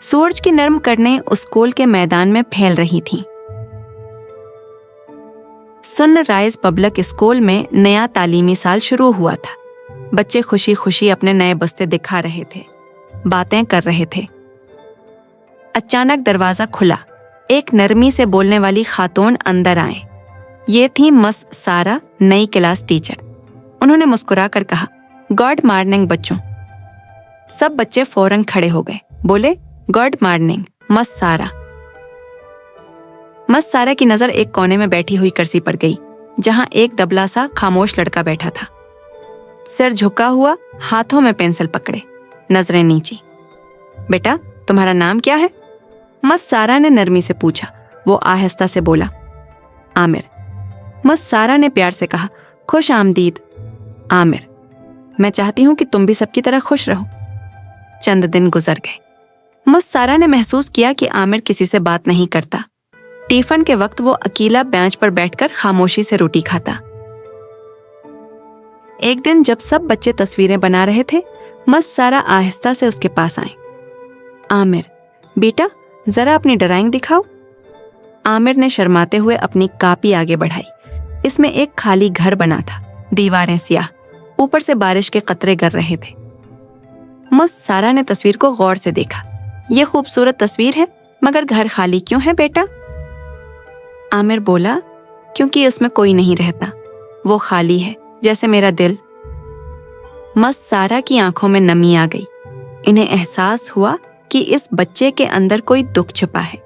سورج کی نرم کرنیں اسکول کے میدان میں پھیل رہی تھیں۔ سن رائز پبلک اسکول میں نیا تعلیمی سال شروع ہوا تھا۔ بچے خوشی خوشی اپنے نئے بستے دکھا رہے تھے، باتیں کر رہے تھے۔ اچانک دروازہ کھلا، ایک نرمی سے بولنے والی خاتون اندر آئیں۔ یہ تھی مس سارا، نئی کلاس ٹیچر۔ انہوں نے مسکرا کر کہا، گڈ مارننگ بچوں۔ سب بچے فوراً کھڑے ہو گئے، بولے گڈ مارننگ مس سارا۔ مس سارا کی نظر ایک کونے میں بیٹھی ہوئی کرسی پر گئی، جہاں ایک دبلا سا خاموش لڑکا بیٹھا تھا۔ سر جھکا ہوا، ہاتھوں میں پینسل پکڑے، نظریں نیچی۔ بیٹا، تمہارا نام کیا ہے؟ مس سارا نے نرمی سے پوچھا۔ وہ آہستہ سے بولا، عامر۔ مس سارا نے پیار سے کہا، خوش آمدید عامر، میں چاہتی ہوں کہ تم بھی سب کی طرح خوش رہو۔ چند دن گزر گئے۔ مس سارا نے محسوس کیا کہ عامر کسی سے بات نہیں کرتا۔ ٹیفن کے وقت وہ اکیلا بینچ پر بیٹھ کر خاموشی سے روٹی کھاتا۔ ایک دن جب سب بچے تصویریں بنا رہے تھے، مس سارا آہستہ سے اس کے پاس آئیں۔ عامر، بیٹا ذرا اپنی ڈرائنگ دکھاؤ۔ عامر نے شرماتے ہوئے اپنی کاپی آگے بڑھائی۔ اس میں ایک خالی گھر بنا تھا، دیواریں سیاہ، اوپر سے بارش کے قطرے گر رہے تھے۔ مس سارا نے تصویر کو غور سے دیکھا۔ یہ خوبصورت تصویر ہے، مگر گھر خالی کیوں ہے بیٹا؟ عامر بولا، کیونکہ اس میں کوئی نہیں رہتا، وہ خالی ہے، جیسے میرا دل۔ مس سارا کی آنکھوں میں نمی آ گئی۔ انہیں احساس ہوا کہ اس بچے کے اندر کوئی دکھ چھپا ہے۔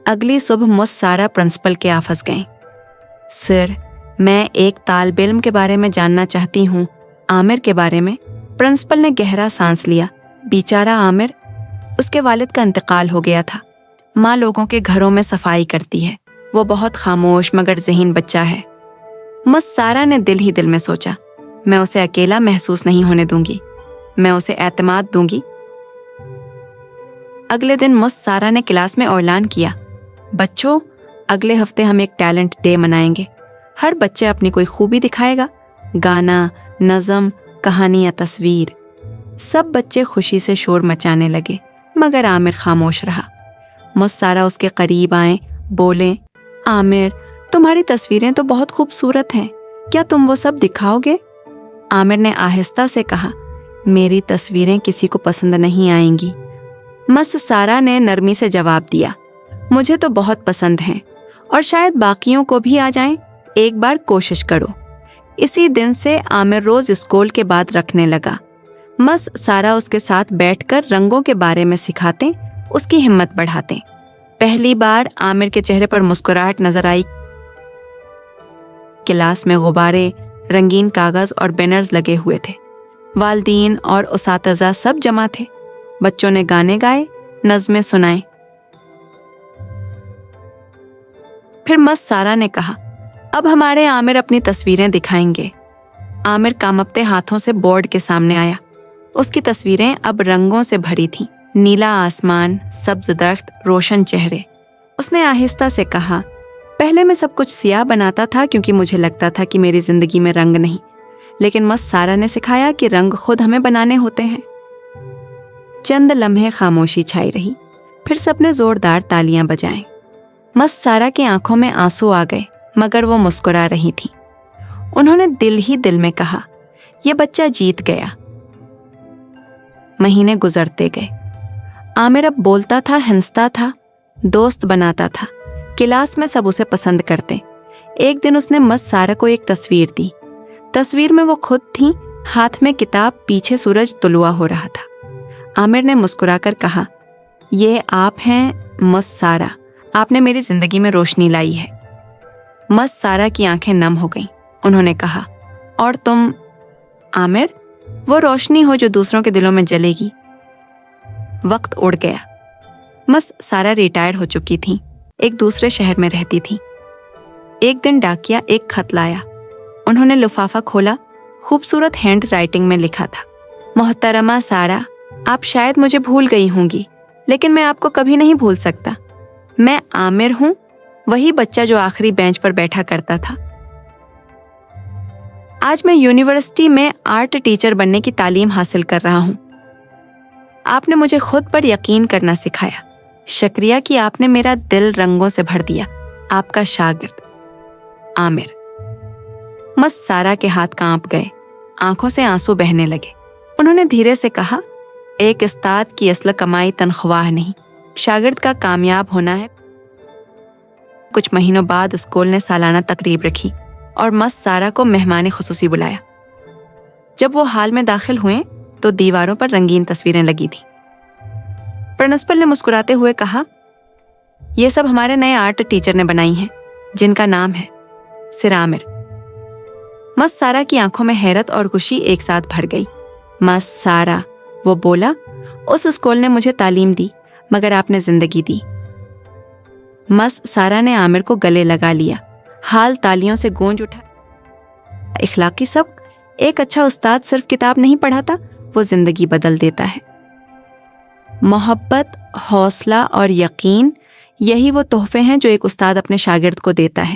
اگلی صبح مس سارا پرنسپل کے آفس گئیں۔ سر، میں ایک طالب علم کے بارے میں جاننا چاہتی ہوں، عامر کے بارے میں۔ پرنسپل نے گہرا سانس لیا۔ بیچارہ عامر، اس کے والد کا انتقال ہو گیا تھا۔ ماں لوگوں کے گھروں میں صفائی کرتی ہے۔ وہ بہت خاموش مگر ذہین بچہ ہے۔ مس سارا نے دل ہی دل میں سوچا، میں اسے اکیلا محسوس نہیں ہونے دوں گی، میں اسے اعتماد دوں گی۔ اگلے دن مس سارا نے کلاس میں اعلان کیا، بچوں، اگلے ہفتے ہم ایک ٹیلنٹ ڈے منائیں گے۔ ہر بچہ اپنی کوئی خوبی دکھائے گا، گانا، نظم، کہانی یا تصویر۔ سب بچے خوشی سے شور مچانے لگے، مگر عامر خاموش رہا۔ مس سارا اس کے قریب آئیں، بولیں، عامر، تمہاری تصویریں تو بہت خوبصورت ہیں، کیا تم وہ سب دکھاؤ گے؟ عامر نے آہستہ سے کہا، میری تصویریں کسی کو پسند نہیں آئیں گی۔ مس سارا نے نرمی سے جواب دیا، مجھے تو بہت پسند ہیں، اور شاید باقیوں کو بھی آ جائیں، ایک بار کوشش کرو۔ اسی دن سے عامر روز اسکول کے بعد رکھنے لگا۔ مس سارا اس کے ساتھ بیٹھ کر رنگوں کے بارے میں سکھاتے، اس کی ہمت بڑھاتے۔ پہلی بار عامر کے چہرے پر مسکراہٹ نظر آئی۔ کلاس میں غبارے، رنگین کاغذ اور بینرز لگے ہوئے تھے۔ والدین اور اساتذہ سب جمع تھے۔ بچوں نے گانے گائے، نظمیں سنائیں۔ پھر مس سارا نے کہا، اب ہمارے عامر اپنی تصویریں دکھائیں گے۔ عامر کانپتے ہاتھوں سے بورڈ کے سامنے آیا۔ اس کی تصویریں اب رنگوں سے بھری تھیں، نیلا آسمان، سبز درخت، روشن چہرے۔ اس نے آہستہ سے کہا، پہلے میں سب کچھ سیاہ بناتا تھا کیونکہ مجھے لگتا تھا کہ میری زندگی میں رنگ نہیں، لیکن مس سارا نے سکھایا کہ رنگ خود ہمیں بنانے ہوتے ہیں۔ چند لمحے خاموشی چھائی رہی، پھر سب نے زوردار تالیاں بجائیں۔ مس سارا کی آنکھوں میں آنسو آ گئے، مگر وہ مسکرا رہی تھی۔ انہوں نے دل ہی دل میں کہا، یہ بچہ جیت گیا۔ مہینے گزرتے گئے۔ عامر اب بولتا تھا، ہنستا تھا، دوست بناتا تھا۔ کلاس میں سب اسے پسند کرتے۔ ایک دن اس نے مس سارا کو ایک تصویر دی۔ تصویر میں وہ خود تھیں، ہاتھ میں کتاب، پیچھے سورج طلوع ہو رہا تھا۔ عامر نے مسکرا کر کہا، یہ آپ ہیں مس سارا، آپ نے میری زندگی میں روشنی لائی ہے۔ مس سارا کی آنکھیں نم ہو گئیں۔ انہوں نے کہا، اور تم عامر، وہ روشنی ہو جو دوسروں کے دلوں میں جلے گی۔ وقت اڑ گیا۔ مس سارا ریٹائر ہو چکی تھیں، ایک دوسرے شہر میں رہتی تھیں۔ ایک دن ڈاکیا ایک خط لایا۔ انہوں نے لفافہ کھولا، خوبصورت ہینڈ رائٹنگ میں لکھا تھا، محترمہ سارا، آپ شاید مجھے بھول گئی ہوں گی، لیکن میں آپ کو کبھی نہیں بھول سکتا۔ میں عامر ہوں، وہی بچہ جو آخری بینچ پر بیٹھا کرتا تھا۔ آج میں یونیورسٹی میں آرٹ ٹیچر بننے کی تعلیم حاصل کر رہا ہوں۔ آپ نے مجھے خود پر یقین کرنا سکھایا۔ شکریہ کہ آپ نے میرا دل رنگوں سے بھر دیا. آپ کا شاگرد عامر. مس سارا کے ہاتھ کانپ گئے. آنکھوں سے آنسو بہنے لگے. انہوں نے دھیرے سے کہا، ایک استاد کی اصل کمائی تنخواہ نہیں، شاگرد کا کامیاب ہونا ہے. کچھ مہینوں بعد اسکول نے سالانہ تقریب رکھی اور مس سارا کو مہمان خصوصی بلایا. جب وہ ہال میں داخل ہوئے تو دیواروں پر رنگین تصویریں لگی تھیں. پرنسپل نے مسکراتے ہوئے کہا، یہ سب ہمارے نئے آرٹ ٹیچر نے بنائی ہیں، جن کا نام ہے سر عامر. مس سارا کی آنکھوں میں حیرت اور خوشی ایک ساتھ بھر گئی. مس سارا، وہ بولا، اس اسکول نے مجھے تعلیم دی مگر آپ نے زندگی دی. مس سارا نے عامر کو گلے لگا لیا. حال تالیوں سے گونج اٹھا. اخلاقی سبق، ایک اچھا استاد صرف کتاب نہیں پڑھاتا، وہ زندگی بدل دیتا ہے. محبت، حوصلہ اور یقین، یہی وہ تحفے ہیں جو ایک استاد اپنے شاگرد کو دیتا ہے.